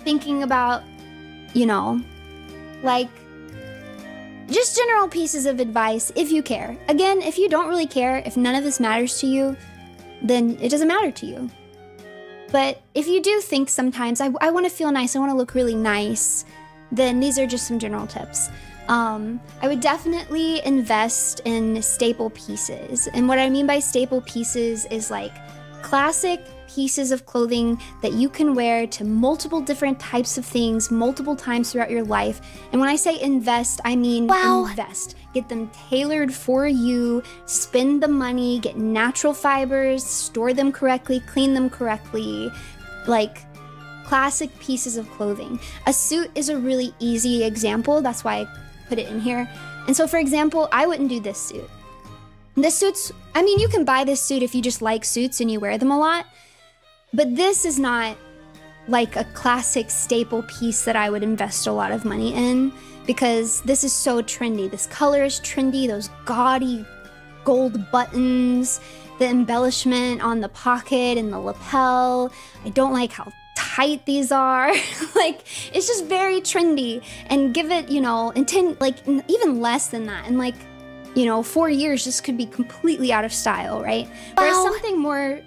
thinking about, like, just general pieces of advice if you care. Again, if you don't really care, if none of this matters to you, then it doesn't matter to you. But if you do think sometimes, I want to feel nice, I want to look really nice, then these are just some general tips. I would definitely invest in staple pieces. And what I mean by staple pieces is like classic pieces of clothing that you can wear to multiple different types of things multiple times throughout your life. And when I say invest, I mean invest. Get them tailored for you, spend the money, get natural fibers, store them correctly, clean them correctly, like classic pieces of clothing. A suit is a really easy example. That's why I put it in here. And so for example, I wouldn't do this suit. This suit's, I mean, you can buy this suit if you just like suits and you wear them a lot, but this is not like a classic staple piece that I would invest a lot of money in because this is so trendy. This color is trendy, those gaudy gold buttons, the embellishment on the pocket and the lapel. I don't like how tight these are. Like, it's just very trendy. And give it, even less than that. And 4 years, this could be completely out of style, right? Whereas something more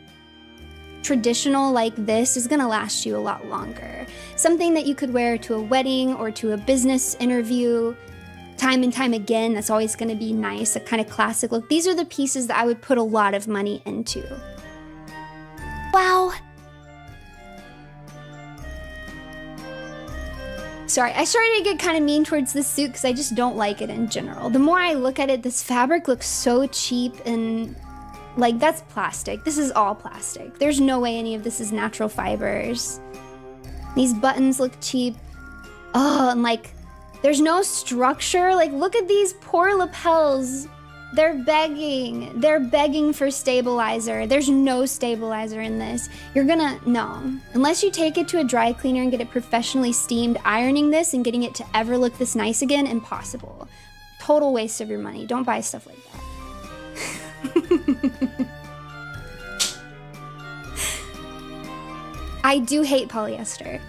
traditional like this is gonna last you a lot longer. Something that you could wear to a wedding or to a business interview time and time again, that's always gonna be nice, a kind of classic look. These are the pieces that I would put a lot of money into. Wow. Sorry, I started to get kind of mean towards this suit because I just don't like it in general. The more I look at it, this fabric looks so cheap and that's plastic. This is all plastic. There's no way any of this is natural fibers. These buttons look cheap. Oh, and there's no structure. Look at these poor lapels. They're begging for stabilizer. There's no stabilizer in this. No. Unless you take it to a dry cleaner and get it professionally steamed, ironing this and getting it to ever look this nice again, impossible. Total waste of your money. Don't buy stuff like that. I do hate polyester.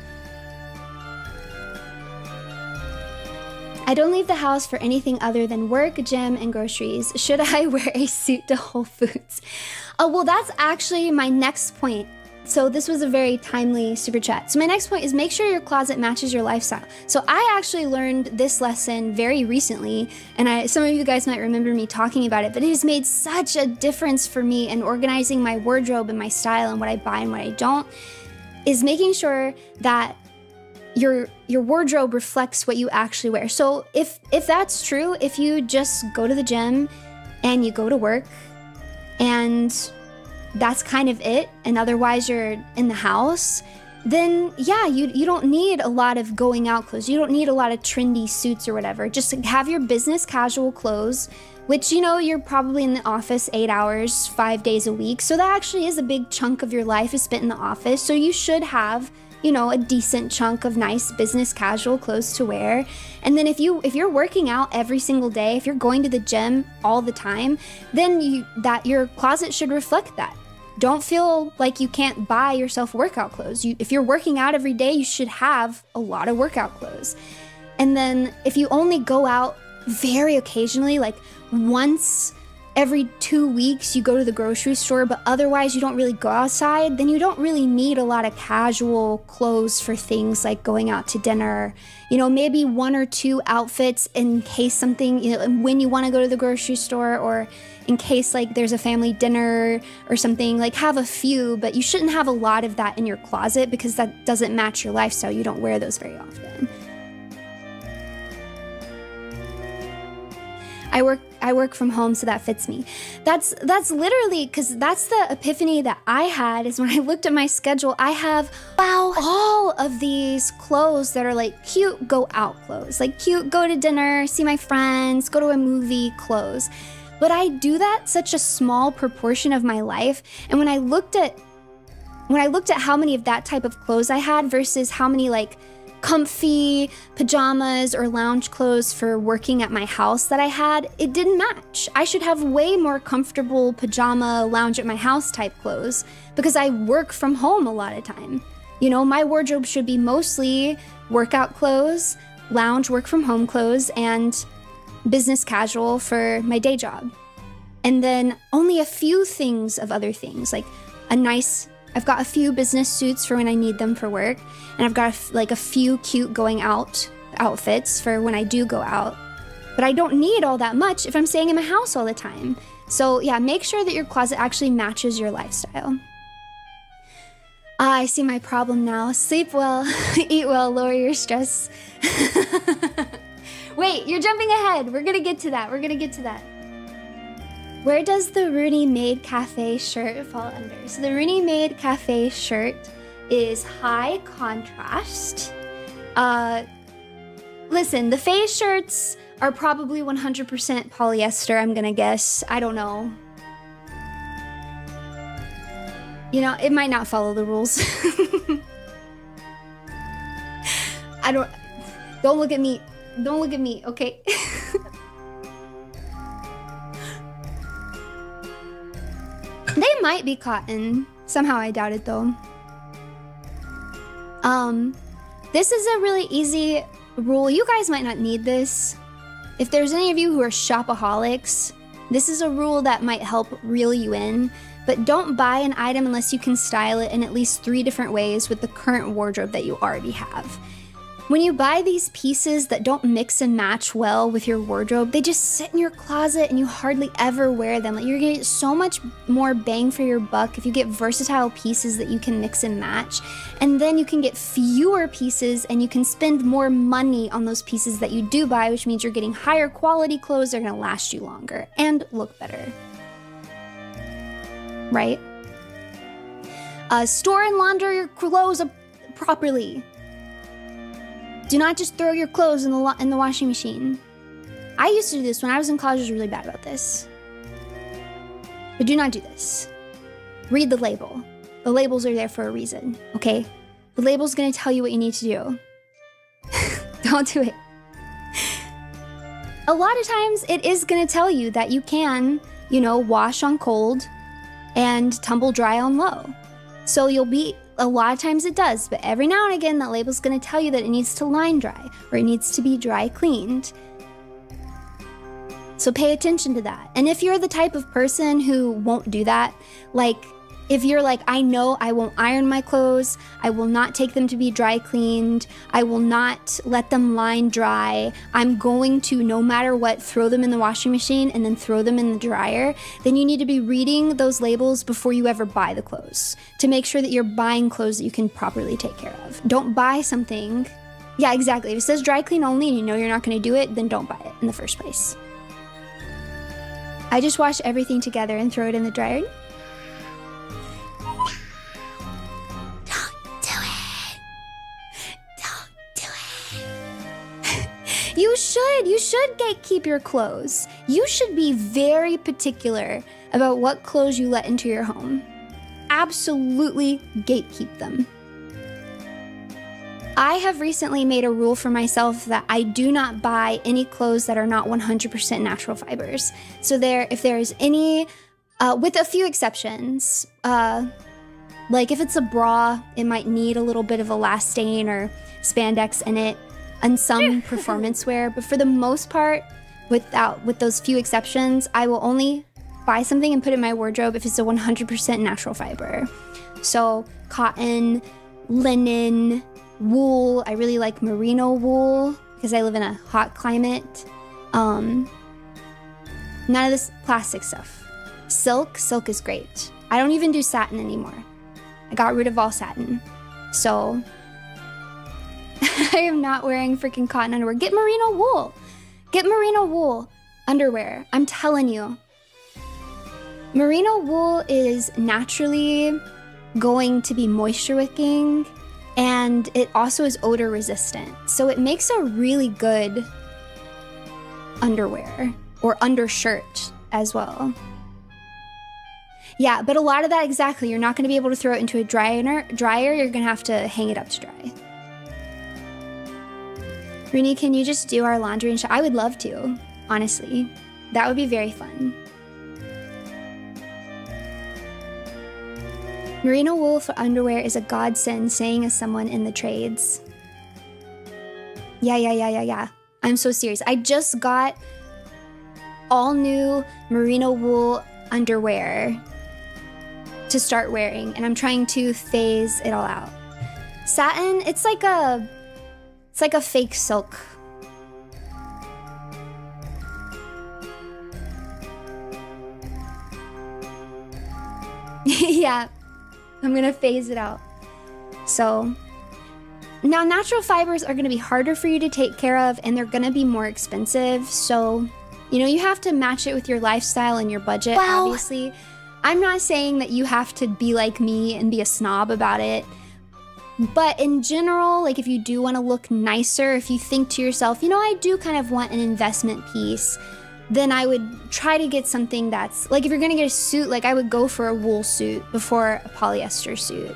I don't leave the house for anything other than work, gym, and groceries. Should I wear a suit to Whole Foods? Oh, well, that's actually my next point. So this was a very timely super chat. So my next point is make sure your closet matches your lifestyle. So I actually learned this lesson very recently, and some of you guys might remember me talking about it, but it has made such a difference for me in organizing my wardrobe and my style and what I buy and what I don't, is making sure that your wardrobe reflects what you actually wear. So if that's true, if you just go to the gym and you go to work and that's kind of it, and otherwise you're in the house, then yeah, you don't need a lot of going out clothes. You don't need a lot of trendy suits or whatever. Just have your business casual clothes, which, you're probably in the office 8 hours, 5 days a week. So that actually is a big chunk of your life is spent in the office. So you should have, a decent chunk of nice business casual clothes to wear. And then if you're working out every single day, if you're going to the gym all the time, then your closet should reflect that. Don't feel like you can't buy yourself workout clothes. If you're working out every day, you should have a lot of workout clothes. And then if you only go out very occasionally, like once every 2 weeks you go to the grocery store, but otherwise you don't really go outside, then you don't really need a lot of casual clothes for things like going out to dinner. Maybe 1 or 2 outfits in case something, when you want to go to the grocery store, or in case there's a family dinner or something, have a few, but you shouldn't have a lot of that in your closet because that doesn't match your lifestyle. You don't wear those very often. I work from home, so that fits me. That's literally, because that's the epiphany that I had, is when I looked at my schedule, I have all of these clothes that are cute go out clothes, cute go to dinner, see my friends, go to a movie clothes. But I do that such a small proportion of my life, and when I looked at how many of that type of clothes I had versus how many comfy pajamas or lounge clothes for working at my house that I had, it didn't match. I should have way more comfortable pajama lounge at my house type clothes because I work from home a lot of time. You know, my wardrobe should be mostly workout clothes, lounge work from home clothes, and business casual for my day job. And then only a few things of other things, like I've got a few business suits for when I need them for work, and I've got a few cute going out outfits for when I do go out. But I don't need all that much if I'm staying in my house all the time. So yeah, make sure that your closet actually matches your lifestyle. I see my problem now. Sleep well, eat well, lower your stress. Wait, you're jumping ahead. We're gonna get to that. Where does the Runie Made Cafe shirt fall under? So the Runie Made Cafe shirt is high contrast. Listen, the face shirts are probably 100% polyester, I'm gonna guess. I don't know. You know, it might not follow the rules. Don't look at me. Don't look at me, okay? They might be cotton. Somehow I doubt it though. This is a really easy rule. You guys might not need this. If there's any of you who are shopaholics, this is a rule that might help reel you in. But don't buy an item unless you can style it in at least 3 different ways with the current wardrobe that you already have. When you buy these pieces that don't mix and match well with your wardrobe, they just sit in your closet and you hardly ever wear them. Like, you're gonna get so much more bang for your buck if you get versatile pieces that you can mix and match. And then you can get fewer pieces and you can spend more money on those pieces that you do buy, which means you're getting higher quality clothes that are gonna last you longer and look better. Right? Store and launder your clothes properly. Do not just throw your clothes in the washing machine. I used to do this when I was in college. I was really bad about this. But do not do this. Read the label. The labels are there for a reason, okay? The label's gonna tell you what you need to do. Don't do it. A lot of times it is gonna tell you that you can, you know, wash on cold and tumble dry on low. So a lot of times it does, but every now and again that label's gonna tell you that it needs to line dry or it needs to be dry cleaned. So pay attention to that. And if you're the type of person who won't do that, like if you're like, I know I won't iron my clothes, I will not take them to be dry cleaned, I will not let them line dry, I'm going to, no matter what, throw them in the washing machine and then throw them in the dryer, then you need to be reading those labels before you ever buy the clothes to make sure that you're buying clothes that you can properly take care of. Don't buy something. Yeah, exactly. If it says dry clean only and you know you're not going to do it, then don't buy it in the first place. I just wash everything together and throw it in the dryer. You should gatekeep your clothes. You should be very particular about what clothes you let into your home. Absolutely gatekeep them. I have recently made a rule for myself that I do not buy any clothes that are not 100% natural fibers. So if there's any, with a few exceptions, like if it's a bra, it might need a little bit of elastane or spandex in it, and some performance wear, but for the most part, with those few exceptions, I will only buy something and put it in my wardrobe if it's a 100% natural fiber. So cotton, linen, wool. I really like merino wool because I live in a hot climate. None of this plastic stuff. Silk is great. I don't even do satin anymore. I got rid of all satin. So I am not wearing freaking cotton underwear. Get merino wool. Get merino wool underwear. I'm telling you. Merino wool is naturally going to be moisture wicking, and it also is odor resistant. So it makes a really good underwear or undershirt as well. Yeah, but a lot of that, exactly. You're not going to be able to throw it into a dryer. You're going to have to hang it up to dry. Runie, can you just do our laundry and I would love to, honestly. That would be very fun. Merino wool for underwear is a godsend, saying as someone in the trades. Yeah. I'm so serious. I just got all new merino wool underwear to start wearing, and I'm trying to phase it all out. Satin, it's like a fake silk. Yeah, I'm gonna phase it out. So now natural fibers are gonna be harder for you to take care of, and they're gonna be more expensive. So, you know, you have to match it with your lifestyle and your budget, obviously. I'm not saying that you have to be like me and be a snob about it. But in general, like if you do want to look nicer, if you think to yourself, you know, I do kind of want an investment piece, then I would try to get something that's, like if you're gonna get a suit, like I would go for a wool suit before a polyester suit.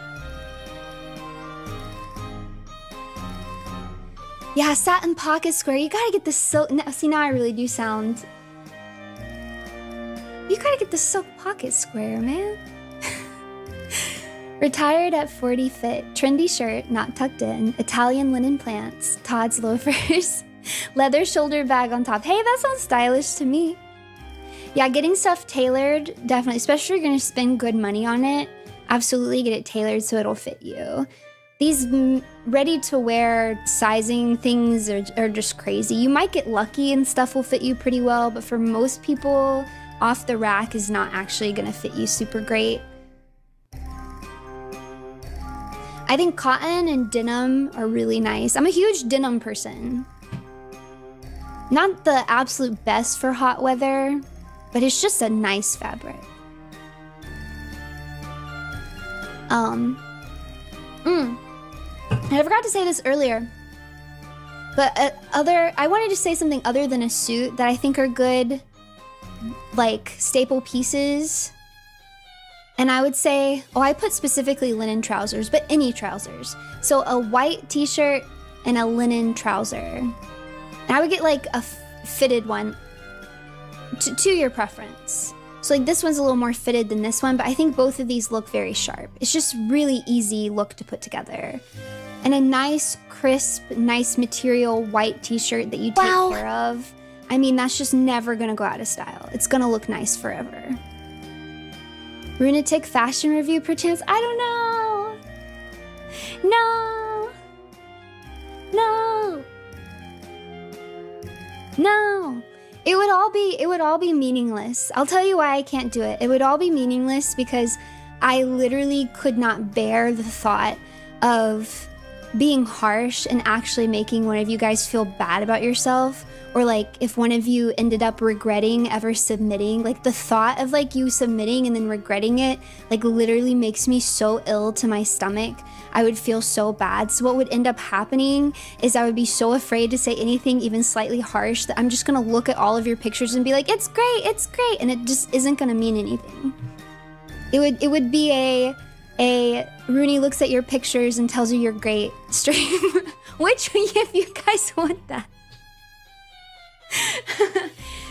Yeah, satin pocket square, you gotta get the silk, see now I really do sound, you gotta get the silk pocket square, man. Retired at 40 fit, trendy shirt, not tucked in, Italian linen plants, Todd's loafers, leather shoulder bag on top. Hey, that sounds stylish to me. Yeah, getting stuff tailored, definitely, especially if you're gonna spend good money on it, absolutely get it tailored so it'll fit you. These ready-to-wear sizing things are just crazy. You might get lucky and stuff will fit you pretty well, but for most people, off the rack is not actually gonna fit you super great. I think cotton and denim are really nice. I'm a huge denim person. Not the absolute best for hot weather, but it's just a nice fabric. I forgot to say this earlier, but I wanted to say something other than a suit that I think are good, like staple pieces. And I would say, I put specifically linen trousers, but any trousers. So a white t-shirt and a linen trouser. And I would get like a fitted one to your preference. So like this one's a little more fitted than this one, but I think both of these look very sharp. It's just really easy look to put together. And a nice, crisp, nice material white t-shirt that you take care of. I mean, that's just never gonna go out of style. It's gonna look nice forever. Runatic fashion review perchance? I don't know. No. It would all be meaningless. I'll tell you why I can't do it. It would all be meaningless because I literally could not bear the thought of being harsh and actually making one of you guys feel bad about yourself, or like if one of you ended up regretting ever submitting, like the thought of like you submitting and then regretting it, like literally makes me so ill to my stomach. I would feel so bad. So what would end up happening is I would be so afraid to say anything even slightly harsh that I'm just gonna look at all of your pictures and be like, it's great, and it just isn't gonna mean anything. It would be a Runie looks at your pictures and tells you you're great stream. Which, if you guys want that.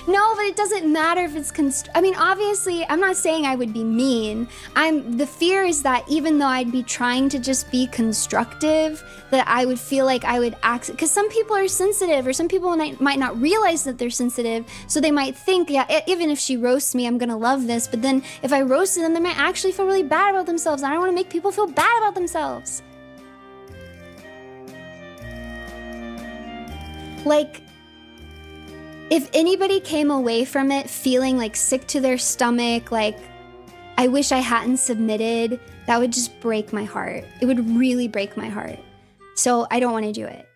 No, but it doesn't matter if it's I mean, obviously, I'm not saying I would be mean. The fear is that even though I'd be trying to just be constructive, that I would feel like I would act, because some people are sensitive, or some people might not realize that they're sensitive, so they might think, yeah, even if she roasts me, I'm gonna love this, but then if I roasted them, they might actually feel really bad about themselves, and I don't wanna make people feel bad about themselves. Like, if anybody came away from it feeling like sick to their stomach, like, I wish I hadn't submitted, that would just break my heart. It would really break my heart. So I don't want to do it.